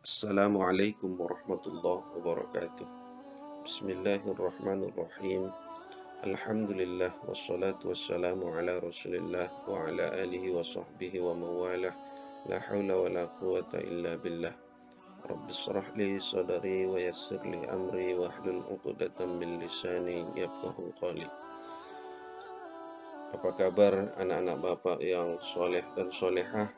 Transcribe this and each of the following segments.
Assalamualaikum warahmatullahi wabarakatuh. Bismillahirrahmanirrahim. Alhamdulillah wassalatu wassalamu ala Rasulillah wa ala alihi wa sahbihi wa mawalah. La haula wa la quwata illa billah. Rabbi shrah li sadri wa yassir li amri wa hlul 'uqdatam min lisani yafqahu qawli. Apa kabar anak-anak Bapak yang soleh dan solehah?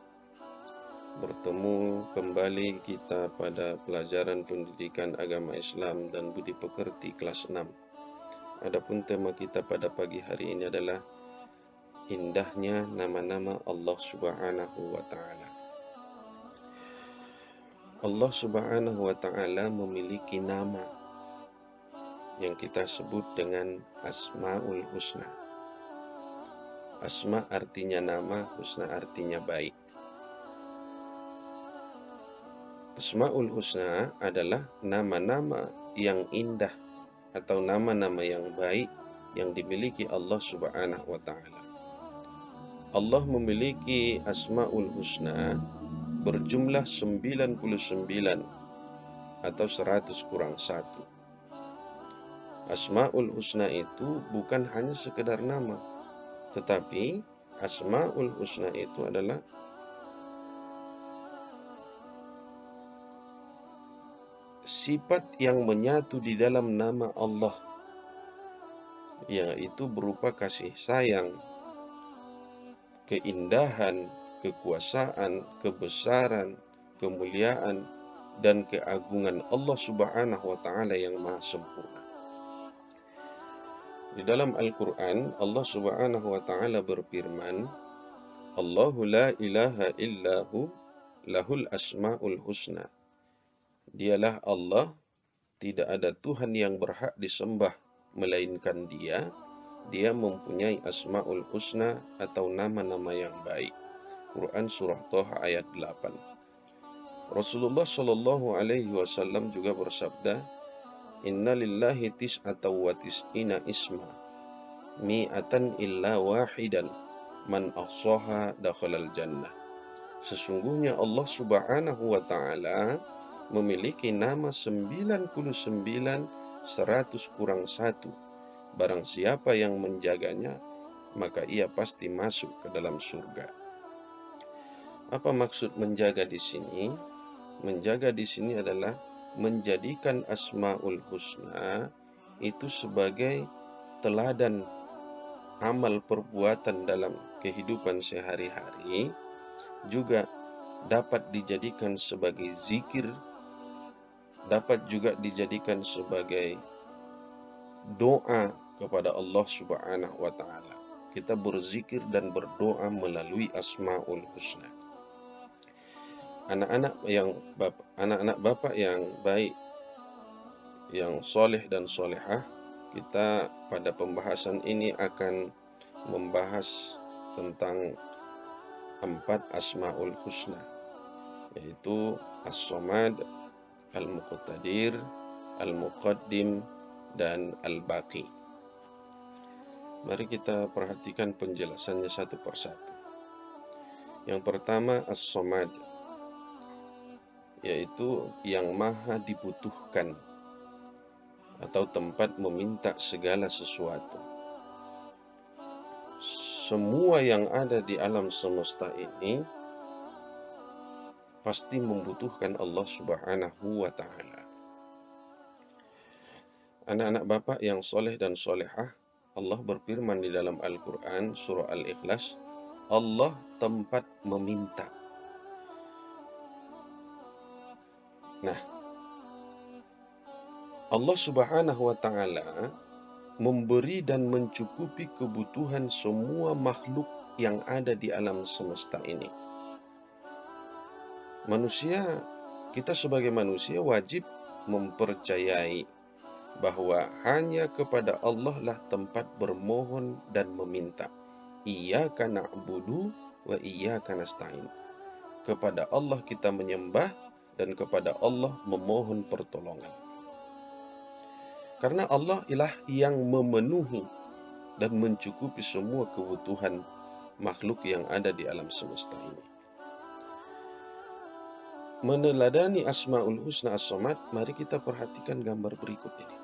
Bertemu kembali kita pada pelajaran pendidikan agama Islam dan budi pekerti kelas 6. Adapun tema kita pada pagi hari ini adalah indahnya nama-nama Allah Subhanahu wa Ta'ala. Allah Subhanahu wa Ta'ala memiliki nama yang kita sebut dengan Asmaul Husna. Asma artinya nama, husna artinya baik. Asmaul Husna adalah nama-nama yang indah atau nama-nama yang baik yang dimiliki Allah Subhanahu wa Ta'ala. Allah memiliki Asmaul Husna berjumlah 99 atau 100 kurang 1. Asmaul Husna itu bukan hanya sekedar nama, tetapi Asmaul Husna itu adalah sifat yang menyatu di dalam nama Allah, yaitu berupa kasih sayang, keindahan, kekuasaan, kebesaran, kemuliaan, dan keagungan Allah Subhanahu wa Ta'ala yang maha sempurna. Di dalam Al-Quran, Allah Subhanahu wa Ta'ala berfirman, Allahu la ilaha illahu lahul asma'ul husna. Dialah Allah, tidak ada Tuhan yang berhak disembah melainkan Dia. Dia mempunyai Asma'ul Husna atau nama-nama yang baik. Quran Surah Toha ayat 8. Rasulullah Shallallahu Alaihi Wasallam juga bersabda, Inna lillahi tis'ata wa tis'ina isma, mi'atan illa wahidan, man ahsaha dakhalal jannah. Sesungguhnya Allah Subhanahu wa Ta'ala memiliki nama 99, 100 kurang 1. Barang siapa yang menjaganya, maka ia pasti masuk ke dalam surga. Apa maksud menjaga di sini? Menjaga di sini adalah menjadikan Asmaul Husna itu sebagai teladan amal perbuatan dalam kehidupan sehari-hari, juga dapat dijadikan sebagai zikir, dapat juga dijadikan sebagai doa kepada Allah Subhanahu wa Ta'ala. Kita berzikir dan berdoa melalui Asmaul Husna. Anak-anak Bapak yang baik, yang soleh dan solehah, kita pada pembahasan ini akan membahas tentang 4 Asmaul Husna, yaitu As-Samad, Al-Muqtadir, Al-Muqaddim, dan Al-Baqi. Mari kita perhatikan penjelasannya satu persatu. Yang pertama, As-Samad, yaitu yang maha dibutuhkan atau tempat meminta segala sesuatu. Semua yang ada di alam semesta ini pasti membutuhkan Allah Subhanahu wa Ta'ala. Anak-anak Bapak yang soleh dan solehah, Allah berfirman di dalam Al-Quran surah Al-Ikhlas, Allah tempat meminta. Nah, Allah Subhanahu wa Ta'ala memberi dan mencukupi kebutuhan semua makhluk yang ada di alam semesta ini. Kita sebagai manusia wajib mempercayai bahwa hanya kepada Allah lah tempat bermohon dan meminta. Iyyaka na'budu wa iyyaka nasta'in. Kepada Allah kita menyembah dan kepada Allah memohon pertolongan. Karena Allah ialah yang memenuhi dan mencukupi semua kebutuhan makhluk yang ada di alam semesta ini. Meneladani Asmaul Husna As-Somad, mari kita perhatikan gambar berikut ini.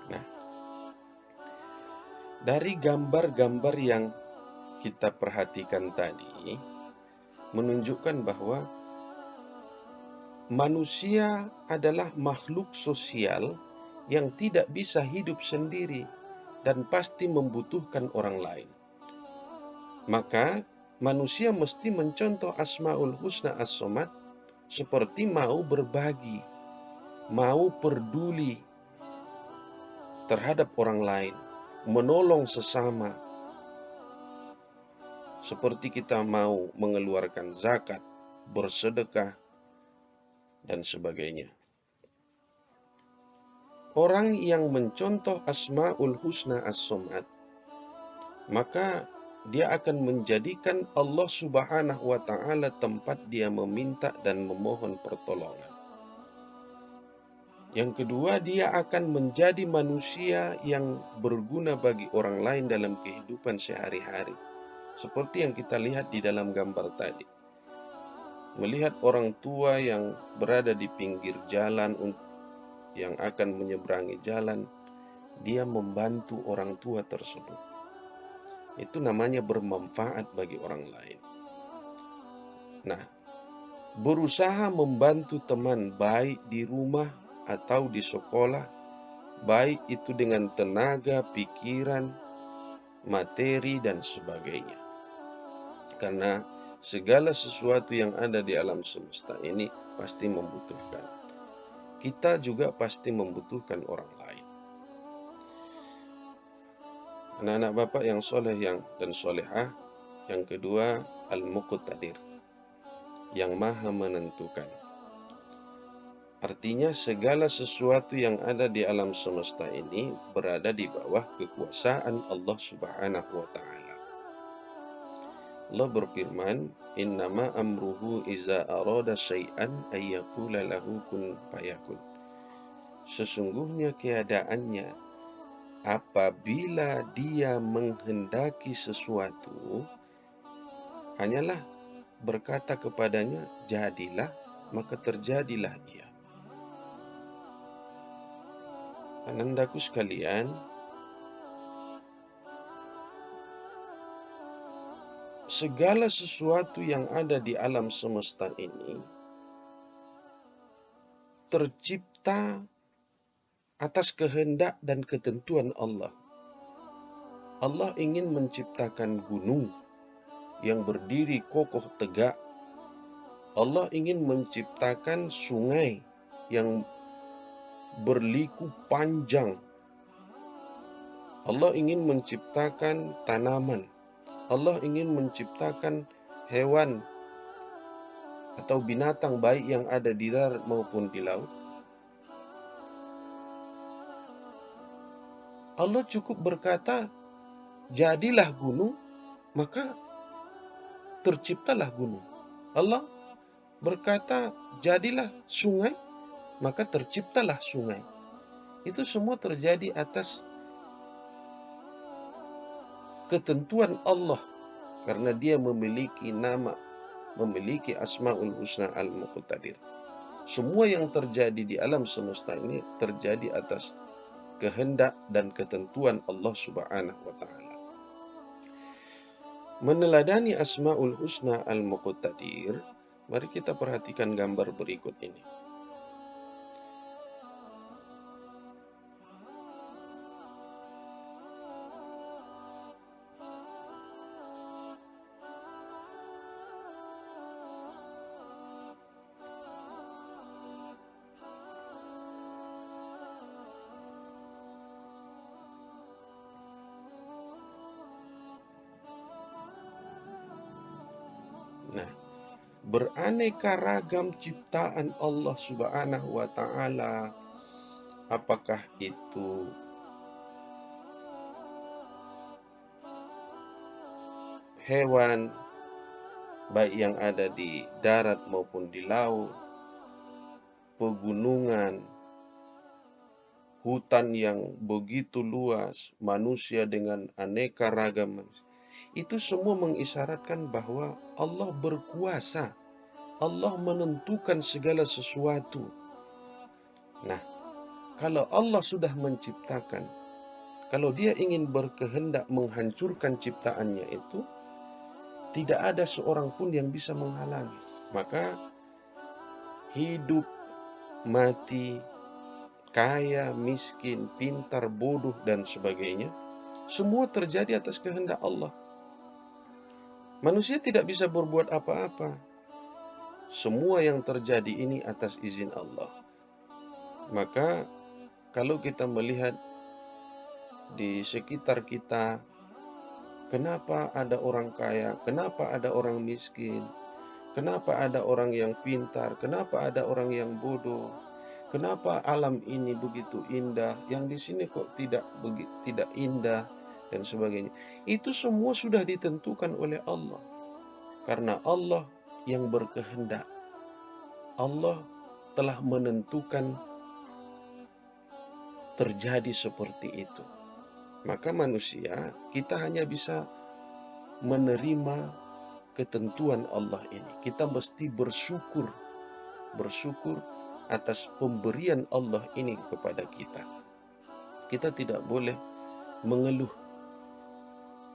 Nah, dari gambar-gambar yang kita perhatikan tadi, menunjukkan bahwa manusia adalah makhluk sosial yang tidak bisa hidup sendiri dan pasti membutuhkan orang lain. Maka manusia mesti mencontoh Asmaul Husna As-Somad seperti mau berbagi, mau peduli terhadap orang lain, menolong sesama. Seperti kita mau mengeluarkan zakat, bersedekah, dan sebagainya. Orang yang mencontoh Asmaul Husna As-Somad, maka dia akan menjadikan Allah Subhanahu wa Ta'ala tempat dia meminta dan memohon pertolongan. Yang kedua, dia akan menjadi manusia yang berguna bagi orang lain dalam kehidupan sehari-hari. Seperti yang kita lihat di dalam gambar tadi. Melihat orang tua yang berada di pinggir jalan yang akan menyeberangi jalan, dia membantu orang tua tersebut. Itu namanya bermanfaat bagi orang lain. Nah, berusaha membantu teman baik di rumah atau di sekolah, baik itu dengan tenaga, pikiran, materi, dan sebagainya. Karena segala sesuatu yang ada di alam semesta ini pasti membutuhkan. Kita juga pasti membutuhkan orang lain. Anak-anak Bapak yang soleh dan solehah, yang kedua Al-Muqtadir, yang maha menentukan. Artinya segala sesuatu yang ada di alam semesta ini berada di bawah kekuasaan Allah Subhanahu wa Ta'ala. Allah berfirman, "Innama amruhu iza arada syai'an ayyakula lahu kun fayakun." Sesungguhnya keadaannya apabila dia menghendaki sesuatu, hanyalah berkata kepadanya, jadilah, maka terjadilah ia. Anandaku sekalian, segala sesuatu yang ada di alam semesta ini tercipta atas kehendak dan ketentuan Allah. Allah ingin menciptakan gunung yang berdiri kokoh tegak. Allah ingin menciptakan sungai yang berliku panjang. Allah ingin menciptakan tanaman. Allah ingin menciptakan hewan atau binatang baik yang ada di darat maupun di laut. Allah cukup berkata, jadilah gunung, maka terciptalah gunung. Allah berkata, jadilah sungai, maka terciptalah sungai. Itu semua terjadi atas ketentuan Allah, karena dia memiliki nama, memiliki Asmaul Husna Al-Muqtadir. Semua yang terjadi di alam semesta ini terjadi atas kehendak dan ketentuan Allah Subhanahu wa Ta'ala. Meneladani Asmaul Husna Al-Muqtadir, mari kita perhatikan gambar berikut ini. Nah, beraneka ragam ciptaan Allah Subhanahu wa Ta'ala, apakah itu hewan, baik yang ada di darat maupun di laut, pegunungan, hutan yang begitu luas, manusia dengan aneka ragam manusia. Itu semua mengisyaratkan bahwa Allah berkuasa. Allah menentukan segala sesuatu. Nah, kalau Allah sudah menciptakan, kalau dia ingin berkehendak menghancurkan ciptaannya itu, tidak ada seorang pun yang bisa menghalangi. Maka hidup, mati, kaya, miskin, pintar, bodoh, dan sebagainya, semua terjadi atas kehendak Allah. Manusia tidak bisa berbuat apa-apa. Semua yang terjadi ini atas izin Allah. Maka kalau kita melihat di sekitar kita, kenapa ada orang kaya, kenapa ada orang miskin, kenapa ada orang yang pintar, kenapa ada orang yang bodoh, kenapa alam ini begitu indah, yang di sini kok tidak indah, dan sebagainya. Itu semua sudah ditentukan oleh Allah. Karena Allah yang berkehendak. Allah telah menentukan terjadi seperti itu. Maka manusia, kita hanya bisa menerima ketentuan Allah ini. Kita mesti bersyukur atas pemberian Allah ini kepada kita. Kita tidak boleh mengeluh.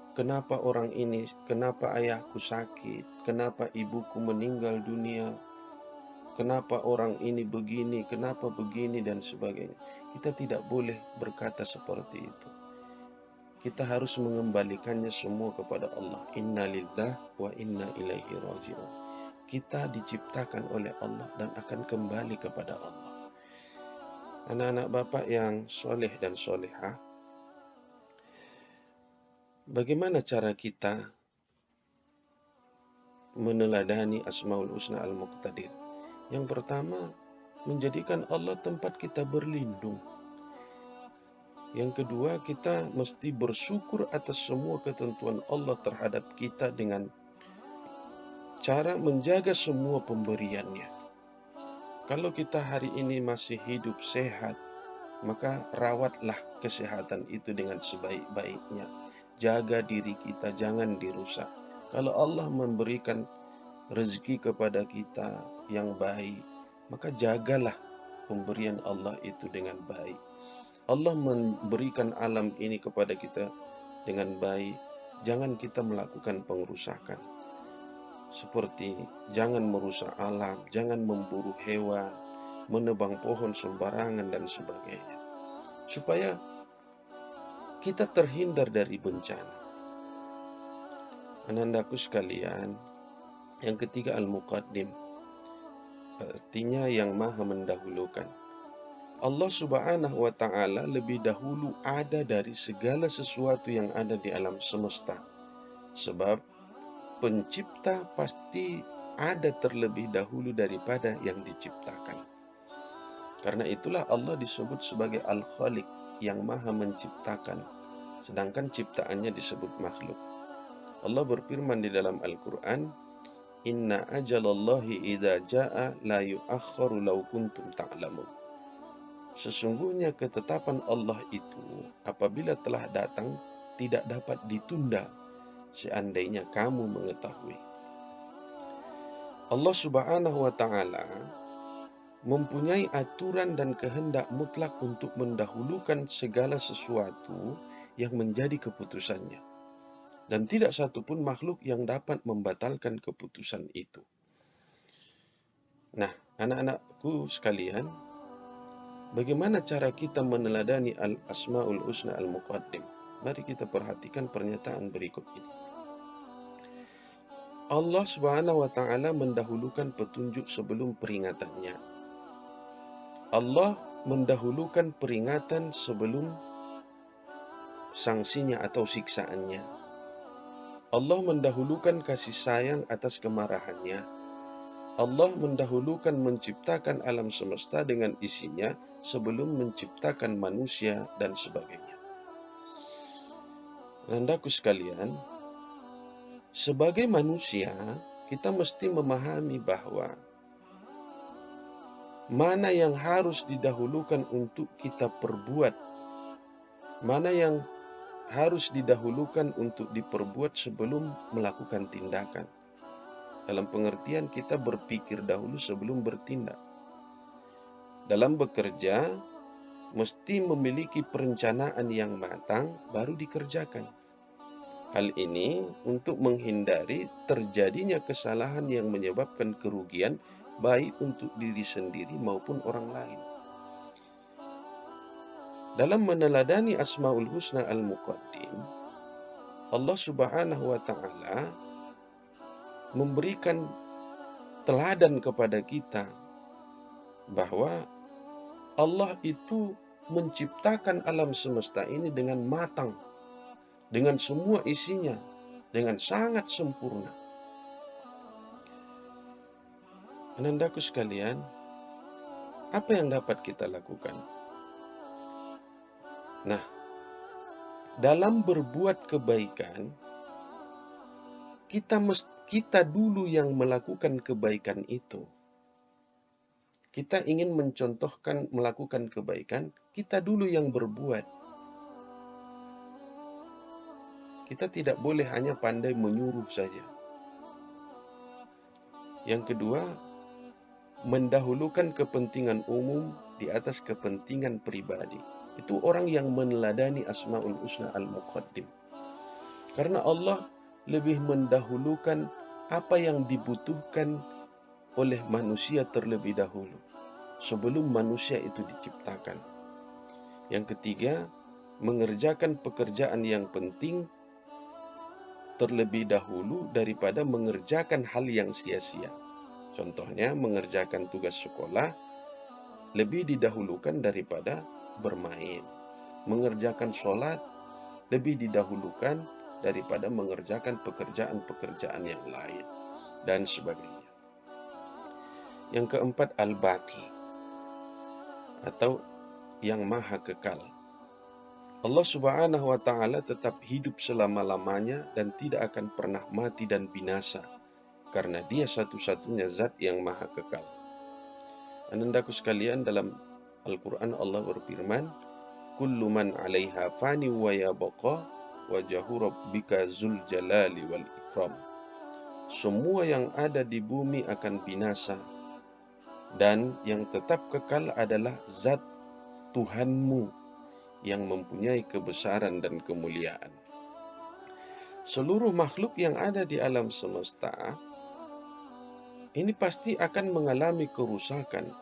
Kenapa orang ini, kenapa ayahku sakit, kenapa ibuku meninggal dunia, kenapa orang ini begini, kenapa begini, dan sebagainya. Kita tidak boleh berkata seperti itu. Kita harus mengembalikannya semua kepada Allah. Inna lillah wa inna ilaihi raji'un. Kita diciptakan oleh Allah dan akan kembali kepada Allah. Anak-anak Bapak yang soleh dan solehah, bagaimana cara kita meneladani Asmaul Husna Al-Muqtadir? Yang pertama, menjadikan Allah tempat kita berlindung. Yang kedua, kita mesti bersyukur atas semua ketentuan Allah terhadap kita dengan cara menjaga semua pemberiannya. Kalau kita hari ini masih hidup sehat, maka rawatlah kesehatan itu dengan sebaik-baiknya. Jaga diri kita, jangan dirusak. Kalau Allah memberikan rezeki kepada kita yang baik, maka jagalah pemberian Allah itu dengan baik. Allah memberikan alam ini kepada kita dengan baik. Jangan kita melakukan pengerusakan. Seperti jangan merusak alam, jangan memburu hewan, menebang pohon sembarangan, dan sebagainya. Supaya kita terhindar dari bencana. Anandaku sekalian, yang ketiga al-muqaddim, artinya yang maha mendahulukan. Allah subhanahu wa ta'ala lebih dahulu ada dari segala sesuatu yang ada di alam semesta. Sebab pencipta pasti ada terlebih dahulu daripada yang diciptakan. Karena itulah Allah disebut sebagai Al-Khaliq, yang maha menciptakan. Sedangkan ciptaannya disebut makhluk. Allah berfirman di dalam Al-Quran, Inna ajalallahi idza jaa la yu'akhkharu law kuntum ta'lamun. Sesungguhnya ketetapan Allah itu apabila telah datang tidak dapat ditunda seandainya kamu mengetahui. Allah subhanahu wa ta'ala mempunyai aturan dan kehendak mutlak untuk mendahulukan segala sesuatu yang menjadi keputusannya. Dan tidak satupun makhluk yang dapat membatalkan keputusan itu. Nah, anak-anakku sekalian, bagaimana cara kita meneladani Al-Asma'ul Husna Al-Muqaddim? Mari kita perhatikan pernyataan berikut ini. Allah subhanahu wa ta'ala mendahulukan petunjuk sebelum peringatannya. Allah mendahulukan peringatan sebelum sanksinya atau siksaannya. Allah mendahulukan kasih sayang atas kemarahannya. Allah mendahulukan menciptakan alam semesta dengan isinya sebelum menciptakan manusia dan sebagainya. Anandaku sekalian, Sebagai manusia, kita mesti memahami bahwa mana yang harus didahulukan untuk kita perbuat, mana yang harus didahulukan untuk diperbuat sebelum melakukan tindakan. Dalam pengertian kita berpikir dahulu sebelum bertindak. Dalam bekerja, mesti memiliki perencanaan yang matang baru dikerjakan. Hal ini untuk menghindari terjadinya kesalahan yang menyebabkan kerugian baik untuk diri sendiri maupun orang lain. Dalam meneladani Asmaul Husna Al-Muqaddim, Allah Subhanahu wa Ta'ala memberikan teladan kepada kita bahwa Allah itu menciptakan alam semesta ini dengan matang, dengan semua isinya, dengan sangat sempurna. Anandaku sekalian, apa yang dapat kita lakukan? Nah, dalam berbuat kebaikan, kita dulu yang melakukan kebaikan itu. Kita ingin mencontohkan melakukan kebaikan, kita dulu yang berbuat. Kita tidak boleh hanya pandai menyuruh saja. Yang kedua, mendahulukan kepentingan umum di atas kepentingan pribadi. Itu orang yang meneladani Asmaul Husna Al-Muqaddim. Karena Allah lebih mendahulukan apa yang dibutuhkan oleh manusia terlebih dahulu, sebelum manusia itu diciptakan. Yang ketiga, mengerjakan pekerjaan yang penting terlebih dahulu daripada mengerjakan hal yang sia-sia. Contohnya, mengerjakan tugas sekolah lebih didahulukan daripada bermain. Mengerjakan sholat lebih didahulukan daripada mengerjakan pekerjaan-pekerjaan yang lain, dan sebagainya. Yang keempat, Al-Baqi, atau yang maha kekal. Allah Subhanahu wa Ta'ala tetap hidup selama-lamanya dan tidak akan pernah mati dan binasa, karena Dia satu-satunya zat yang maha kekal. Anandaku sekalian, dalam Al-Quran Allah berfirman, Kullu man 'alaiha fani wa yabqa wajhu rabbika dzul jalali wal ikram. Semua yang ada di bumi akan binasa, dan yang tetap kekal adalah zat Tuhanmu yang mempunyai kebesaran dan kemuliaan. Seluruh makhluk yang ada di alam semesta ini pasti akan mengalami kerusakan,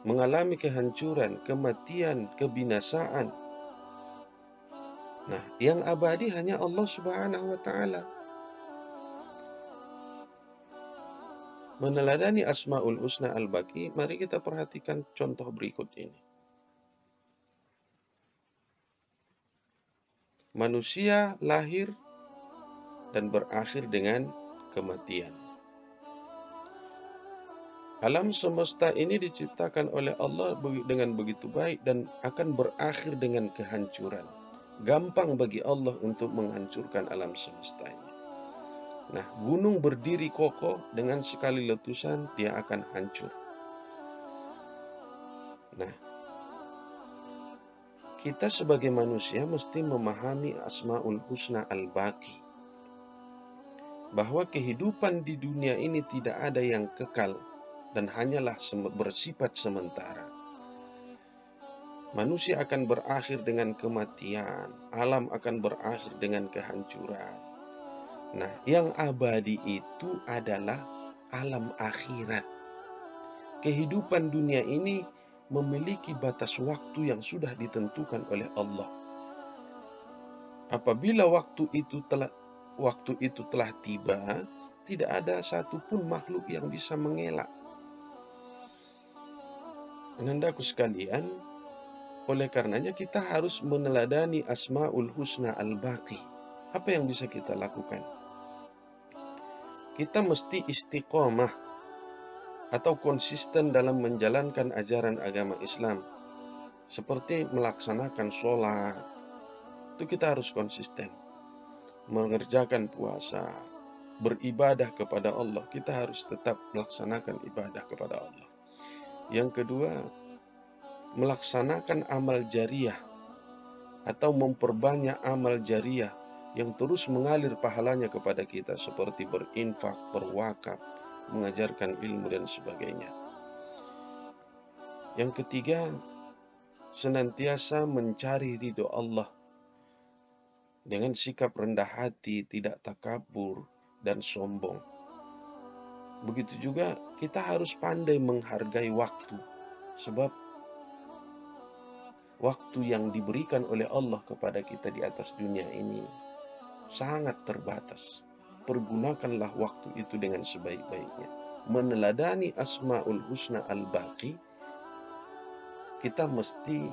mengalami kehancuran, kematian, kebinasaan. Nah, yang abadi hanya Allah Subhanahu wa Ta'ala. Meneladani Asmaul Husna Al-Baqi, mari kita perhatikan contoh berikut ini. Manusia lahir dan berakhir dengan kematian. Alam semesta ini diciptakan oleh Allah dengan begitu baik dan akan berakhir dengan kehancuran. Gampang bagi Allah untuk menghancurkan alam semesta ini. Nah, gunung berdiri kokoh, dengan sekali letusan dia akan hancur. Nah, kita sebagai manusia mesti memahami Asmaul Husna Al-Baqi, bahwa kehidupan di dunia ini tidak ada yang kekal dan hanyalah bersifat sementara. Manusia akan berakhir dengan kematian, alam akan berakhir dengan kehancuran. Nah, yang abadi itu adalah alam akhirat. Kehidupan dunia ini memiliki batas waktu yang sudah ditentukan oleh Allah. Apabila waktu itu telah tiba, tidak ada satupun makhluk yang bisa mengelak. Anandaku sekalian, oleh karenanya kita harus meneladani Asmaul Husna Al-Baqi. Apa yang bisa kita lakukan? Kita mesti istiqomah atau konsisten dalam menjalankan ajaran agama Islam. Seperti melaksanakan sholat, itu kita harus konsisten. mengerjakan puasa, beribadah kepada Allah, kita harus tetap melaksanakan ibadah kepada Allah. Yang kedua, melaksanakan amal jariah atau memperbanyak amal jariah yang terus mengalir pahalanya kepada kita, seperti berinfak, berwakaf, mengajarkan ilmu, dan sebagainya. Yang ketiga, senantiasa mencari ridho Allah dengan sikap rendah hati, tidak takabur dan sombong. Begitu juga kita harus pandai menghargai waktu, sebab waktu yang diberikan oleh Allah kepada kita di atas dunia ini sangat terbatas. Pergunakanlah waktu itu dengan sebaik-baiknya. Meneladani Asmaul Husna Al-Baqi, kita mesti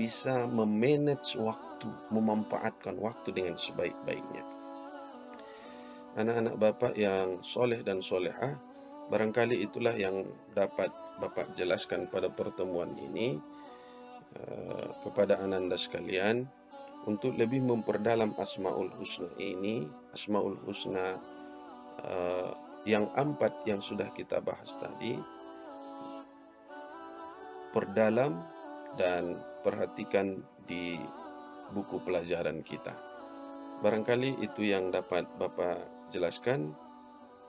bisa memanage waktu, memanfaatkan waktu dengan sebaik-baiknya. Anak-anak Bapak yang soleh dan solehah, barangkali itulah yang dapat Bapak jelaskan pada pertemuan ini kepada ananda sekalian, untuk lebih memperdalam Asmaul Husna ini, Asmaul Husna yang 4 yang sudah kita bahas tadi. Perdalam dan perhatikan di buku pelajaran kita. Barangkali itu yang dapat Bapak jelaskan.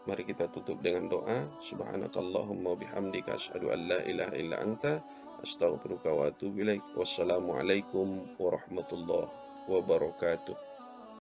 Mari kita tutup dengan doa. Subhanakallahumma bihamdika asyhadu an la ilaha illa anta astaghfiruka wa atubu ilaik. Wassalamualaikum warahmatullahi wabarakatuh.